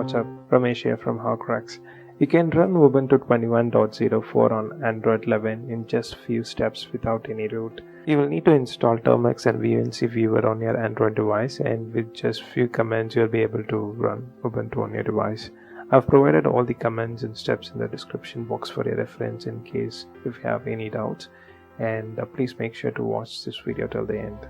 what's up? Ramesh here from HawkRacks. You can run Ubuntu 21.04 on Android 11 in just few steps without any root. You will need to install Termux and VNC Viewer on your Android device, and with just few commands you'll be able to run Ubuntu on your device. I've provided all the commands and steps in the description box for your reference in case if you have any doubts, and please make sure to watch this video till the end.